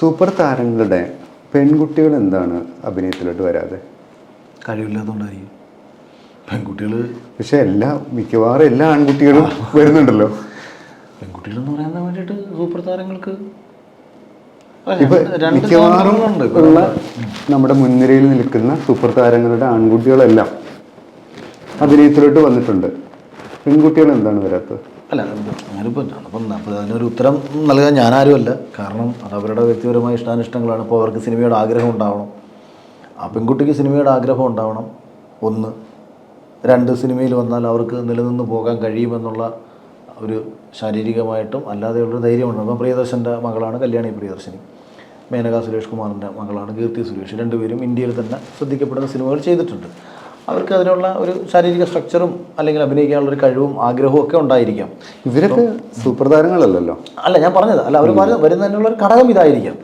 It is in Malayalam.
സൂപ്പർ താരങ്ങളുടെ പെൺകുട്ടികൾ എന്താണ് അഭിനയത്തിലോട്ട് വരാതെ? കഴിവില്ലാത്തതുകൊണ്ടായിരിക്കും പെൺകുട്ടികൾ. പക്ഷെ മിക്കവാറും എല്ലാ ആൺകുട്ടികളും വരുന്നുണ്ടല്ലോ. പെൺകുട്ടികളെന്ന് പറയാൻ വേണ്ടിയിട്ട് സൂപ്പർ താരങ്ങൾക്ക് ഇപ്പൊ മിക്കവാറും ഉള്ള നമ്മുടെ മുൻനിരയിൽ നിൽക്കുന്ന സൂപ്പർ താരങ്ങളുടെ ആൺകുട്ടികളെല്ലാം അഭിനയത്തിലോട്ട് വന്നിട്ടുണ്ട്. പെൺകുട്ടികൾ എന്താണ് വരാത്തത്? അല്ല, ഞാനിപ്പോൾ അതിനൊരു ഉത്തരം നൽകാൻ ഞാനാരുമല്ല. കാരണം അത് അവരുടെ വ്യക്തിപരമായ ഇഷ്ടാനിഷ്ടങ്ങളാണ്. ഇപ്പോൾ അവർക്ക് സിനിമയുടെ ആഗ്രഹം ഉണ്ടാവണം, ആ പെൺകുട്ടിക്ക് സിനിമയുടെ ആഗ്രഹം ഉണ്ടാവണം. 1, 2 സിനിമയിൽ വന്നാൽ അവർക്ക് നിലനിന്ന് പോകാൻ കഴിയുമെന്നുള്ള ഒരു ശാരീരികമായിട്ടും അല്ലാതെയുള്ളൊരു ധൈര്യമുണ്ട്. അപ്പം പ്രിയദർശൻ്റെ മകളാണ് കല്യാണി പ്രിയദർശിനി, മേനക സുരേഷ് കുമാറിൻ്റെ മകളാണ് കീർത്തി സുരേഷ്. രണ്ടുപേരും ഇന്ത്യയിൽ തന്നെ ശ്രദ്ധിക്കപ്പെടുന്ന സിനിമകൾ ചെയ്തിട്ടുണ്ട്. അവർക്ക് അതിനുള്ള ഒരു ശാരീരിക സ്ട്രക്ചറും അല്ലെങ്കിൽ അഭിനയിക്കാനുള്ളൊരു കഴിവും ആഗ്രഹവും ഒക്കെ ഉണ്ടായിരിക്കാം. ഇവരൊക്കെ സൂപ്പർ താരങ്ങളല്ലല്ലോ. അല്ല, ഞാൻ പറഞ്ഞത് അല്ല, അവർ വരുന്നതിനുള്ളൊരു ഘടകം ഇതായിരിക്കാം.